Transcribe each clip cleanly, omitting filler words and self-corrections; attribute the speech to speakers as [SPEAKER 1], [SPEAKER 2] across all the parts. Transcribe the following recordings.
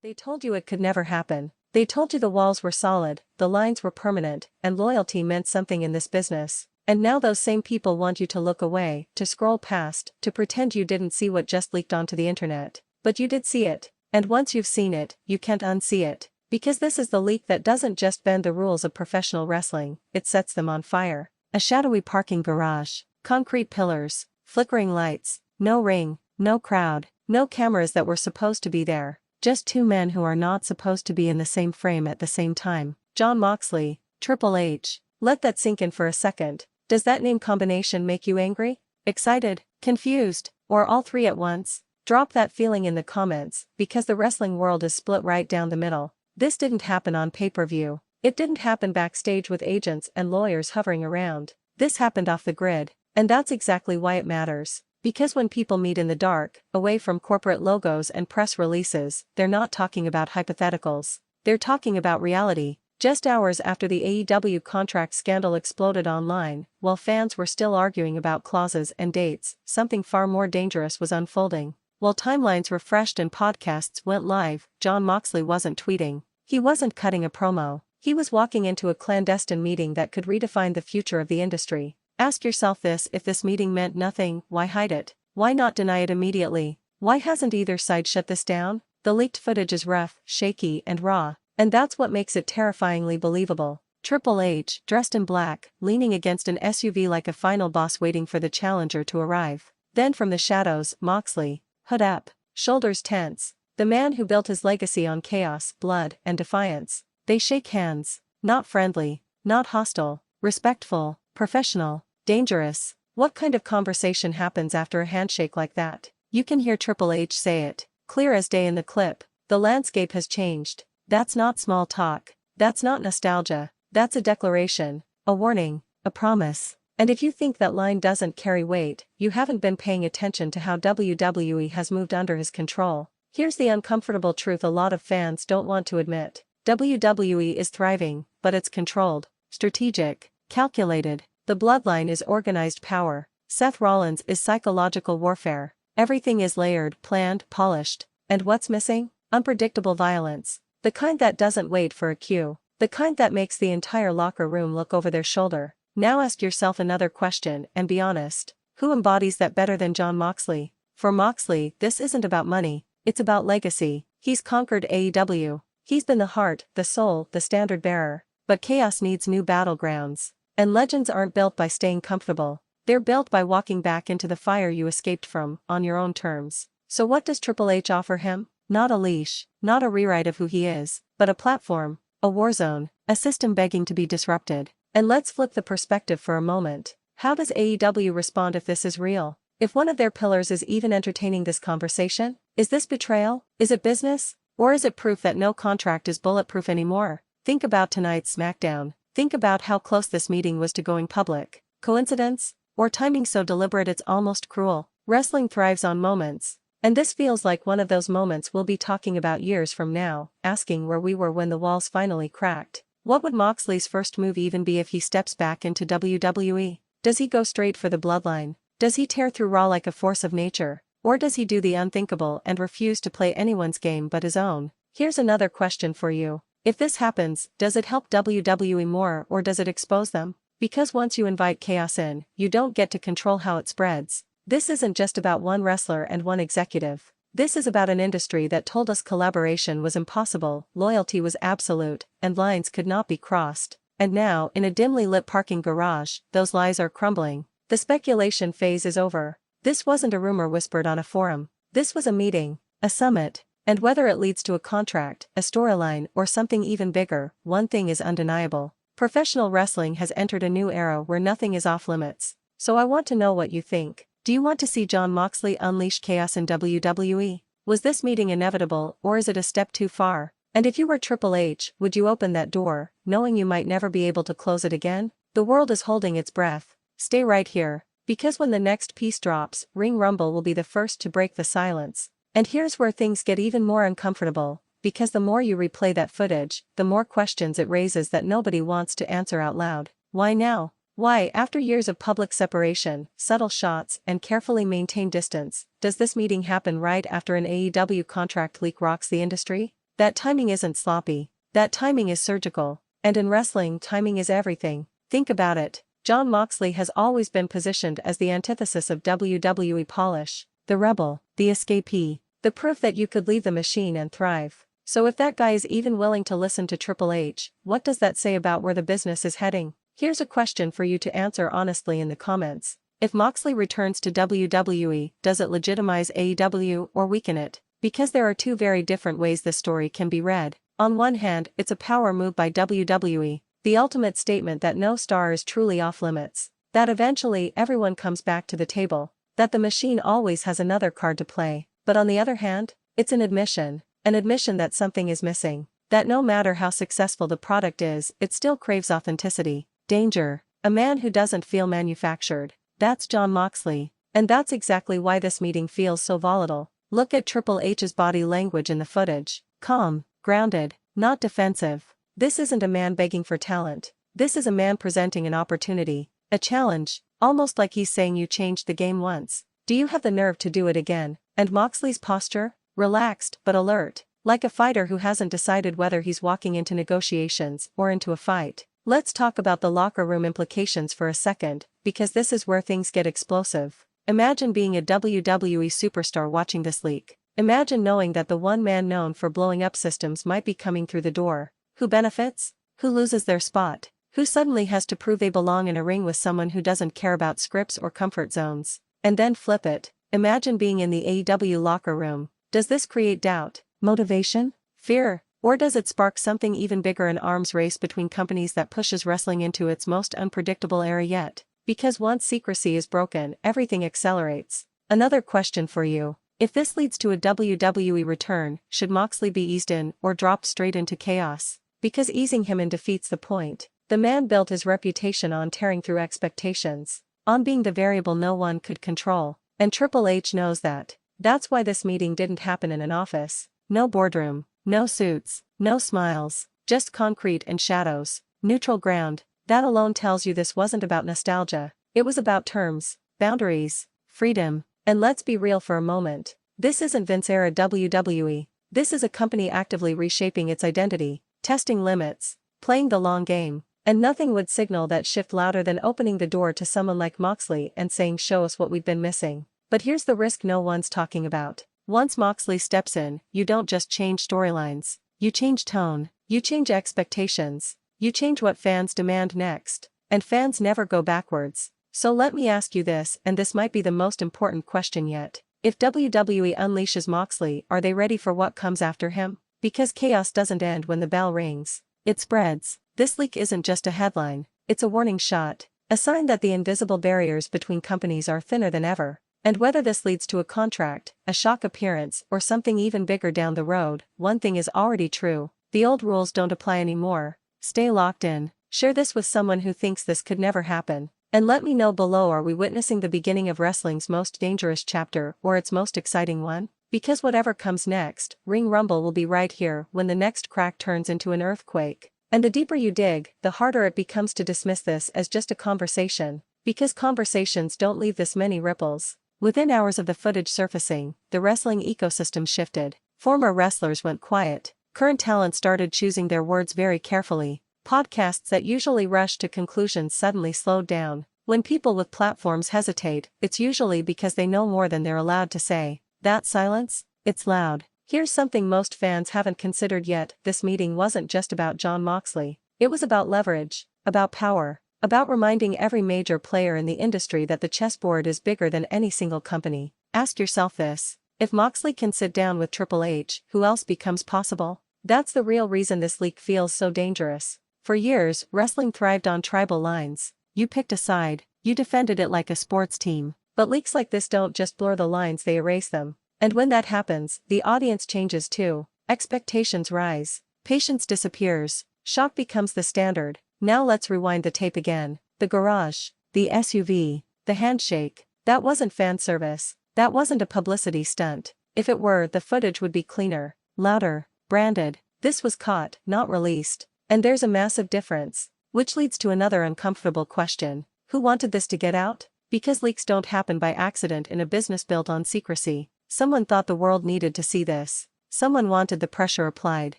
[SPEAKER 1] They told you it could never happen. They told you the walls were solid, the lines were permanent, and loyalty meant something in this business. And now those same people want you to look away, to scroll past, to pretend you didn't see what just leaked onto the internet. But you did see it. And once you've seen it, you can't unsee it. Because this is the leak that doesn't just bend the rules of professional wrestling, it sets them on fire. A shadowy parking garage, concrete pillars, flickering lights, no ring, no crowd, no cameras that were supposed to be there. Just two men who are not supposed to be in the same frame at the same time. Jon Moxley, Triple H. Let that sink in for a second. Does that name combination make you angry, excited, confused, or all three at once? Drop that feeling in the comments, because the wrestling world is split right down the middle. This didn't happen on pay-per-view. It didn't happen backstage with agents and lawyers hovering around. This happened off the grid, and that's exactly why it matters. Because when people meet in the dark, away from corporate logos and press releases, they're not talking about hypotheticals. They're talking about reality. Just hours after the AEW contract scandal exploded online, while fans were still arguing about clauses and dates, something far more dangerous was unfolding. While timelines refreshed and podcasts went live, Jon Moxley wasn't tweeting. He wasn't cutting a promo. He was walking into a clandestine meeting that could redefine the future of the industry. Ask yourself this: if this meeting meant nothing, why hide it? Why not deny it immediately? Why hasn't either side shut this down? The leaked footage is rough, shaky, and raw. And that's what makes it terrifyingly believable. Triple H, dressed in black, leaning against an SUV like a final boss waiting for the challenger to arrive. Then from the shadows, Moxley, hood up, shoulders tense. The man who built his legacy on chaos, blood, and defiance. They shake hands. Not friendly, not hostile, respectful, professional, dangerous. What kind of conversation happens after a handshake like that? You can hear Triple H say it, clear as day in the clip. The landscape has changed. That's not small talk. That's not nostalgia. That's a declaration, a warning, a promise. And if you think that line doesn't carry weight, you haven't been paying attention to how WWE has moved under his control. Here's the uncomfortable truth a lot of fans don't want to admit. WWE is thriving, but it's controlled, strategic, calculated. The bloodline is organized power. Seth Rollins is psychological warfare. Everything is layered, planned, polished. And what's missing? Unpredictable violence. The kind that doesn't wait for a cue. The kind that makes the entire locker room look over their shoulder. Now ask yourself another question and be honest. Who embodies that better than Jon Moxley? For Moxley, this isn't about money. It's about legacy. He's conquered AEW. He's been the heart, the soul, the standard bearer. But chaos needs new battlegrounds. And legends aren't built by staying comfortable. They're built by walking back into the fire you escaped from, on your own terms. So what does Triple H offer him? Not a leash, not a rewrite of who he is, but a platform, a war zone, a system begging to be disrupted. And let's flip the perspective for a moment. How does AEW respond if this is real? If one of their pillars is even entertaining this conversation? Is this betrayal? Is it business? Or is it proof that no contract is bulletproof anymore? Think about tonight's SmackDown. Think about how close this meeting was to going public. Coincidence? Or timing so deliberate it's almost cruel? Wrestling thrives on moments. And this feels like one of those moments we'll be talking about years from now, asking where we were when the walls finally cracked. What would Moxley's first move even be if he steps back into WWE? Does he go straight for the bloodline? Does he tear through Raw like a force of nature? Or does he do the unthinkable and refuse to play anyone's game but his own? Here's another question for you. If this happens, does it help WWE more or does it expose them? Because once you invite chaos in, you don't get to control how it spreads. This isn't just about one wrestler and one executive. This is about an industry that told us collaboration was impossible, loyalty was absolute, and lines could not be crossed. And now, in a dimly lit parking garage, those lies are crumbling. The speculation phase is over. This wasn't a rumor whispered on a forum. This was a meeting, a summit. And whether it leads to a contract, a storyline, or something even bigger, one thing is undeniable. Professional wrestling has entered a new era where nothing is off limits. So I want to know what you think. Do you want to see Jon Moxley unleash chaos in WWE? Was this meeting inevitable, or is it a step too far? And if you were Triple H, would you open that door, knowing you might never be able to close it again? The world is holding its breath. Stay right here, because when the next piece drops, Ring Rumble will be the first to break the silence. And here's where things get even more uncomfortable, because the more you replay that footage, the more questions it raises that nobody wants to answer out loud. Why now? Why, after years of public separation, subtle shots, and carefully maintained distance, does this meeting happen right after an AEW contract leak rocks the industry? That timing isn't sloppy. That timing is surgical. And in wrestling, timing is everything. Think about it. Jon Moxley has always been positioned as the antithesis of WWE polish, the rebel, the escapee, the proof that you could leave the machine and thrive. So if that guy is even willing to listen to Triple H, what does that say about where the business is heading? Here's a question for you to answer honestly in the comments. If Moxley returns to WWE, does it legitimize AEW or weaken it? Because there are two very different ways this story can be read. On one hand, it's a power move by WWE, the ultimate statement that no star is truly off limits, that eventually everyone comes back to the table, that the machine always has another card to play. But on the other hand, it's an admission that something is missing, that no matter how successful the product is, it still craves authenticity, danger, a man who doesn't feel manufactured. That's Jon Moxley, and that's exactly why this meeting feels so volatile. Look at Triple H's body language in the footage. Calm, grounded, not defensive. This isn't a man begging for talent. This is a man presenting an opportunity, a challenge, almost like he's saying you changed the game once. Do you have the nerve to do it again? And Moxley's posture? Relaxed but alert, like a fighter who hasn't decided whether he's walking into negotiations or into a fight. Let's talk about the locker room implications for a second, because this is where things get explosive. Imagine being a WWE superstar watching this leak. Imagine knowing that the one man known for blowing up systems might be coming through the door. Who benefits? Who loses their spot? Who suddenly has to prove they belong in a ring with someone who doesn't care about scripts or comfort zones? And then flip it. Imagine being in the AEW locker room. Does this create doubt, motivation, fear? Or does it spark something even bigger, an arms race between companies that pushes wrestling into its most unpredictable era yet? Because once secrecy is broken, everything accelerates. Another question for you. If this leads to a WWE return, should Moxley be eased in or dropped straight into chaos? Because easing him in defeats the point. The man built his reputation on tearing through expectations, on being the variable no one could control. And Triple H knows that. That's why this meeting didn't happen in an office. No boardroom. No suits, no smiles, just concrete and shadows, neutral ground. That alone tells you this wasn't about nostalgia. It was about terms, boundaries, freedom. And let's be real for a moment. This isn't Vince-era WWE. This is a company actively reshaping its identity, testing limits, playing the long game. And nothing would signal that shift louder than opening the door to someone like Moxley and saying, "Show us what we've been missing." But here's the risk no one's talking about. Once Moxley steps in, you don't just change storylines. You change tone, you change expectations, you change what fans demand next. And fans never go backwards. So let me ask you this, and this might be the most important question yet. If WWE unleashes Moxley, are they ready for what comes after him? Because chaos doesn't end when the bell rings. It spreads. This leak isn't just a headline, it's a warning shot, a sign that the invisible barriers between companies are thinner than ever. And whether this leads to a contract, a shock appearance, or something even bigger down the road, one thing is already true. The old rules don't apply anymore. Stay locked in. Share this with someone who thinks this could never happen. And let me know below, are we witnessing the beginning of wrestling's most dangerous chapter or its most exciting one? Because whatever comes next, Ring Rumble will be right here when the next crack turns into an earthquake. And the deeper you dig, the harder it becomes to dismiss this as just a conversation. Because conversations don't leave this many ripples. Within hours of the footage surfacing, the wrestling ecosystem shifted. Former wrestlers went quiet. Current talent started choosing their words very carefully. Podcasts that usually rush to conclusions suddenly slowed down. When people with platforms hesitate, it's usually because they know more than they're allowed to say. That silence? It's loud. Here's something most fans haven't considered yet. This meeting wasn't just about Jon Moxley. It was about leverage, about power. About reminding every major player in the industry that the chessboard is bigger than any single company. Ask yourself this. If Moxley can sit down with Triple H, who else becomes possible? That's the real reason this leak feels so dangerous. For years, wrestling thrived on tribal lines. You picked a side, you defended it like a sports team. But leaks like this don't just blur the lines, they erase them. And when that happens, the audience changes too. Expectations rise. Patience disappears. Shock becomes the standard. Now let's rewind the tape again. The garage, the SUV, the handshake. That wasn't fan service. That wasn't a publicity stunt. If it were, the footage would be cleaner, louder, branded. This was caught, not released. And there's a massive difference. Which leads to another uncomfortable question. Who wanted this to get out? Because leaks don't happen by accident in a business built on secrecy. Someone thought the world needed to see this. Someone wanted the pressure applied,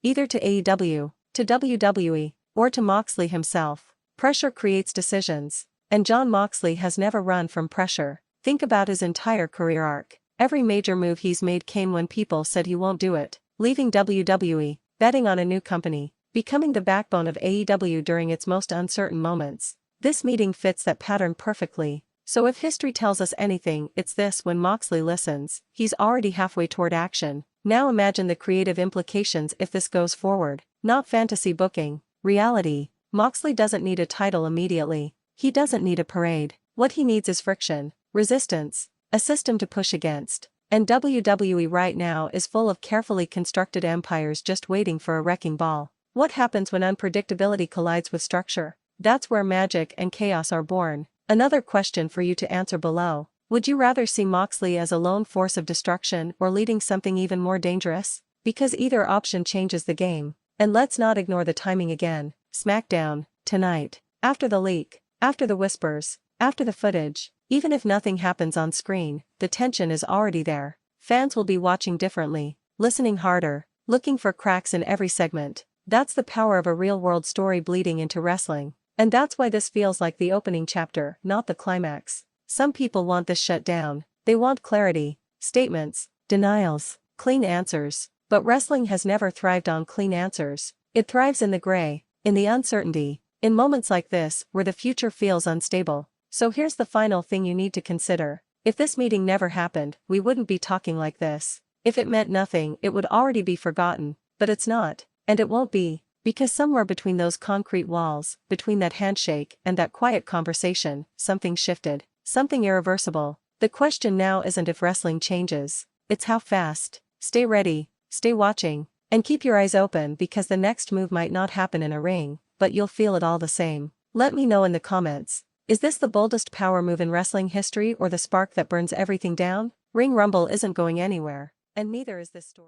[SPEAKER 1] either to AEW, to WWE, or to Moxley himself. Pressure creates decisions. And Jon Moxley has never run from pressure. Think about his entire career arc. Every major move he's made came when people said he won't do it. Leaving WWE, betting on a new company, becoming the backbone of AEW during its most uncertain moments. This meeting fits that pattern perfectly. So if history tells us anything, it's this: when Moxley listens, he's already halfway toward action. Now imagine the creative implications if this goes forward. Not fantasy booking, reality. Moxley doesn't need a title immediately. He doesn't need a parade. What he needs is friction, resistance, a system to push against. And WWE right now is full of carefully constructed empires just waiting for a wrecking ball. What happens when unpredictability collides with structure? That's where magic and chaos are born. Another question for you to answer below. Would you rather see Moxley as a lone force of destruction or leading something even more dangerous? Because either option changes the game. And let's not ignore the timing again. SmackDown, tonight. After the leak, after the whispers, after the footage, even if nothing happens on screen, the tension is already there. Fans will be watching differently, listening harder, looking for cracks in every segment. That's the power of a real-world story bleeding into wrestling. And that's why this feels like the opening chapter, not the climax. Some people want this shut down. They want clarity, statements, denials, clean answers. But wrestling has never thrived on clean answers. It thrives in the gray, in the uncertainty, in moments like this, where the future feels unstable. So here's the final thing you need to consider. If this meeting never happened, we wouldn't be talking like this. If it meant nothing, it would already be forgotten. But it's not. And it won't be. Because somewhere between those concrete walls, between that handshake and that quiet conversation, something shifted. Something irreversible. The question now isn't if wrestling changes. It's how fast. Stay ready, stay watching, and keep your eyes open, because the next move might not happen in a ring, but you'll feel it all the same. Let me know in the comments. Is this the boldest power move in wrestling history, or the spark that burns everything down? Ring Rumble isn't going anywhere, and neither is this story.